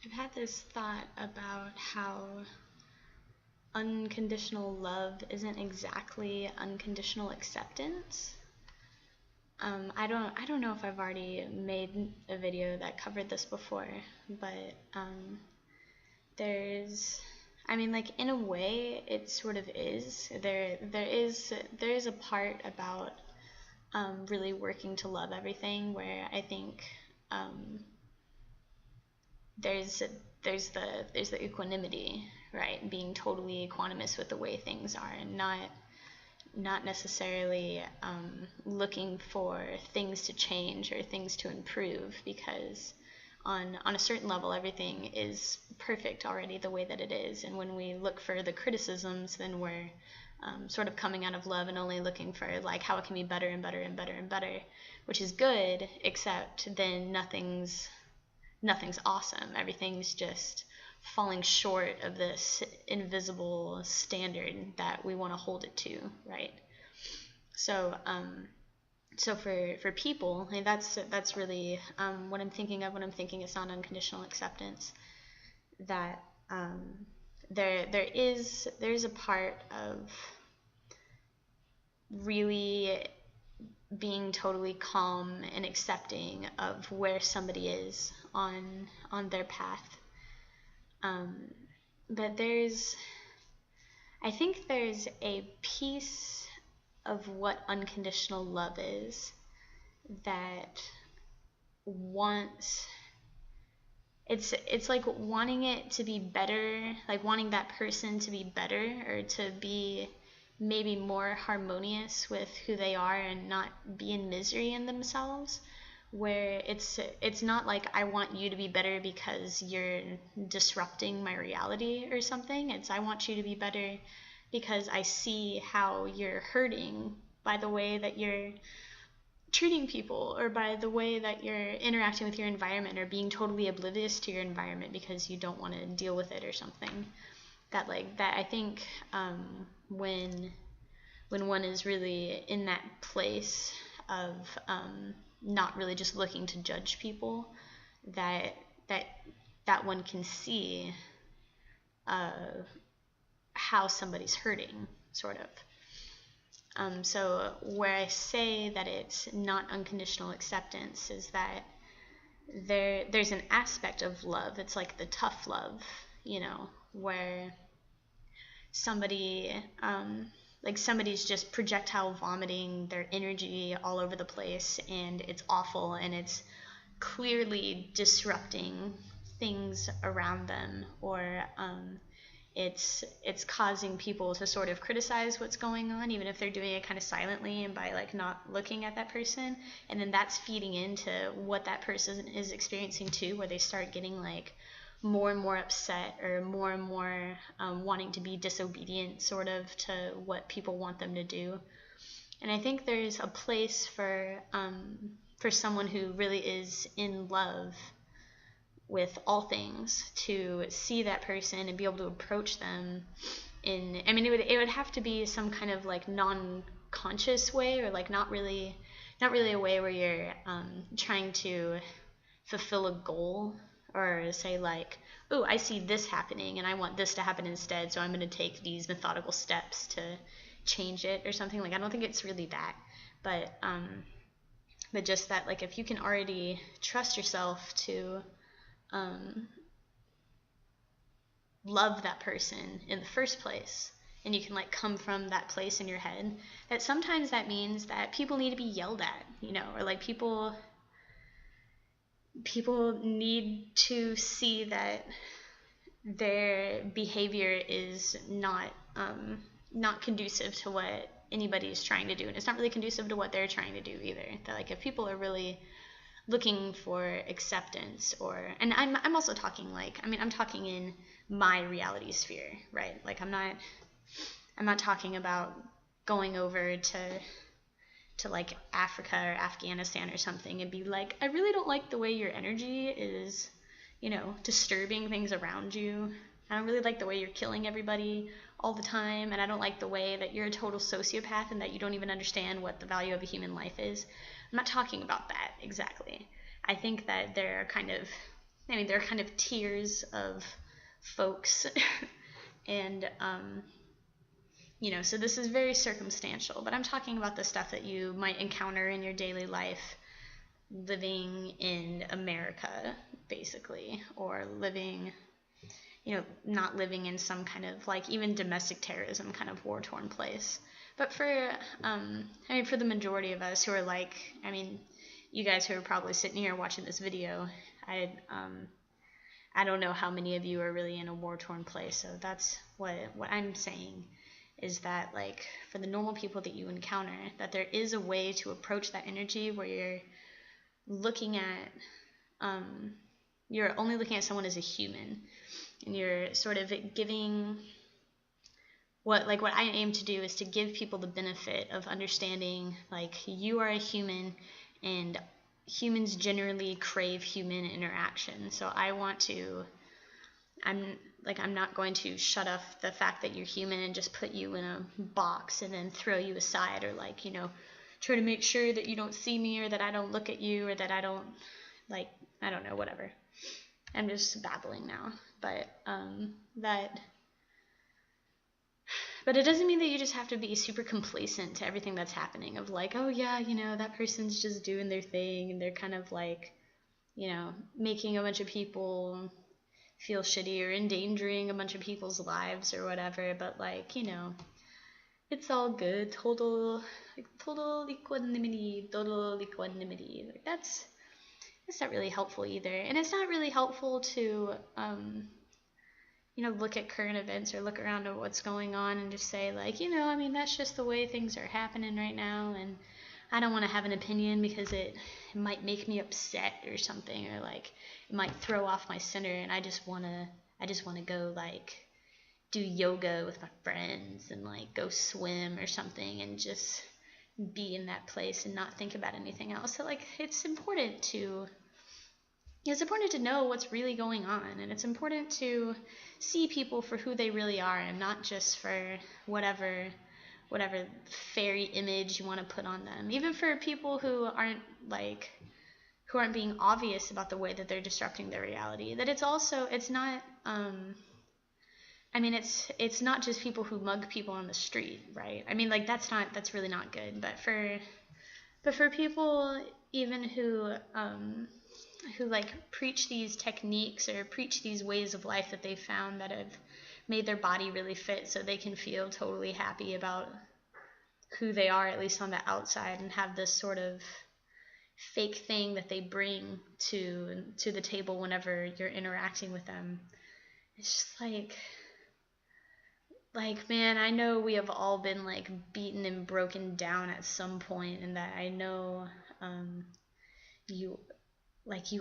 I've had this thought about how unconditional love isn't exactly unconditional acceptance. I don't know if I've already made a video that covered this before, but there's I mean, like, in a way it sort of is. There is a part about really working to love everything where I think um, there's there's the equanimity, right? Being totally equanimous with the way things are, and not necessarily looking for things to change or things to improve, because on a certain level everything is perfect already the way that it is, and when we look for the criticisms, then we're sort of coming out of love and only looking for like how it can be better and better and better and better, which is good, except then nothing's awesome. Everything's just falling short of this invisible standard that we want to hold it to, right? So, so for people, and that's really what I'm thinking of when I'm thinking it's not unconditional acceptance. That there's a part of really being totally calm and accepting of where somebody is on their path. But I think there's a piece of what unconditional love is that wants it's like wanting it to be better, like wanting that person to be better or to be maybe more harmonious with who they are and not be in misery in themselves, where it's not like I want you to be better because you're disrupting my reality or something. It's I want you to be better because I see how you're hurting by the way that you're treating people or by the way that you're interacting with your environment or being totally oblivious to your environment because you don't want to deal with it or something. That I think when one is really in that place of not really just looking to judge people, that one can see how somebody's hurting, sort of. So where I say that it's not unconditional acceptance is that there's an aspect of love. It's like the tough love, where somebody somebody's just projectile vomiting their energy all over the place, and it's awful, and it's clearly disrupting things around them, or it's causing people to sort of criticize what's going on, even if they're doing it kind of silently and by like not looking at that person, and then that's feeding into what that person is experiencing too, where they start getting like more and more upset or more and more wanting to be disobedient sort of to what people want them to do. And I think there's a place for someone who really is in love with all things to see that person and be able to approach them in, I mean, it would have to be some kind of like non-conscious way, or like not really a way where you're trying to fulfill a goal, or say like, oh, I see this happening and I want this to happen instead, so I'm going to take these methodical steps to change it or something. Like, I don't think it's really that, but just that, like, if you can already trust yourself to love that person in the first place, and you can like come from that place in your head, that sometimes that means that people need to be yelled at, or like people need to see that their behavior is not conducive to what anybody is trying to do, and it's not really conducive to what they're trying to do either. That like if people are really looking for acceptance, and I'm also talking like, I mean, I'm talking in my reality sphere, right? Like I'm not talking about going over to like Africa or Afghanistan or something and be like, I really don't like the way your energy is, disturbing things around you. I don't really like the way you're killing everybody all the time, and I don't like the way that you're a total sociopath and that you don't even understand what the value of a human life is. I'm not talking about that exactly. I think that there are kind of I mean, there are kind of tiers of folks, and so this is very circumstantial, but I'm talking about the stuff that you might encounter in your daily life living in America, basically, or living, not living in some kind of like even domestic terrorism kind of war-torn place. But for the majority of us who are like, you guys who are probably sitting here watching this video, I don't know how many of you are really in a war-torn place. So that's what I'm saying, is that like for the normal people that you encounter, that there is a way to approach that energy where you're looking at, you're only looking at someone as a human, and you're sort of giving what I aim to do is to give people the benefit of understanding, like, you are a human, and humans generally crave human interaction. So I'm not going to shut off the fact that you're human and just put you in a box and then throw you aside, or try to make sure that you don't see me, or that I don't look at you, or that I don't, I don't know, whatever. I'm just babbling now. But it doesn't mean that you just have to be super complacent to everything that's happening, of like, oh yeah, that person's just doing their thing, and they're kind of like, making a bunch of people feel shitty or endangering a bunch of people's lives or whatever. But it's all good. Total equanimity. Like that's not really helpful either. And it's not really helpful to look at current events or look around at what's going on and just say like, that's just the way things are happening right now, and I don't want to have an opinion because it might make me upset or something, or like it might throw off my center, and I just want to go like do yoga with my friends and like go swim or something and just be in that place and not think about anything else. So like it's important to know what's really going on, and it's important to see people for who they really are, and not just for whatever fairy image you want to put on them. Even for people who aren't being obvious about the way that they're disrupting their reality, that it's not it's not just people who mug people on the street, right? That's really not good. But for people even who like preach these techniques or preach these ways of life that they've found that have made their body really fit so they can feel totally happy about who they are, at least on the outside, and have this sort of fake thing that they bring to the table whenever you're interacting with them. It's just like man, I know we have all been like beaten and broken down at some point, and that I know you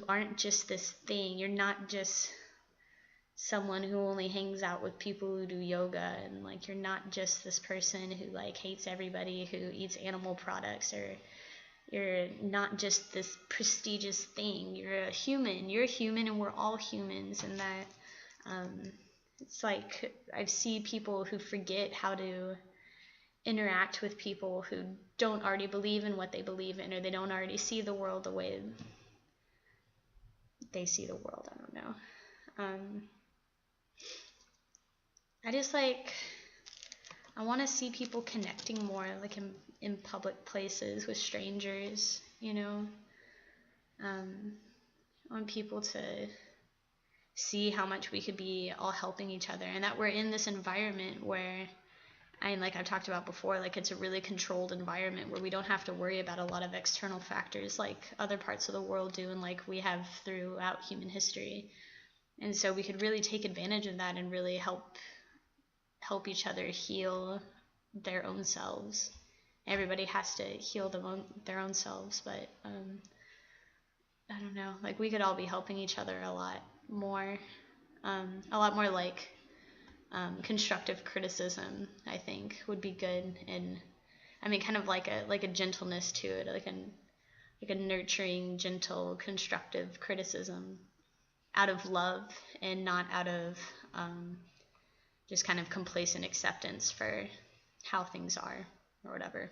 aren't just this thing. You're not just someone who only hangs out with people who do yoga, and like you're not just this person who like hates everybody, who eats animal products, or you're not just this prestigious thing. You're a human, and we're all humans. And that it's like I see people who forget how to interact with people who don't already believe in what they believe in, or they don't already see the world the way they see the world. I don't know. I want to see people connecting more, like in public places with strangers, I want people to see how much we could be all helping each other, and that we're in this environment where, like I've talked about before, like it's a really controlled environment where we don't have to worry about a lot of external factors like other parts of the world do, and like we have throughout human history. And so we could really take advantage of that and really help each other heal their own selves. Everybody has to heal their own selves, but I don't know, like we could all be helping each other a lot more like constructive criticism, I think, would be good. And kind of like a gentleness to it, like a nurturing, gentle, constructive criticism out of love, and not out of just kind of complacent acceptance for how things are or whatever.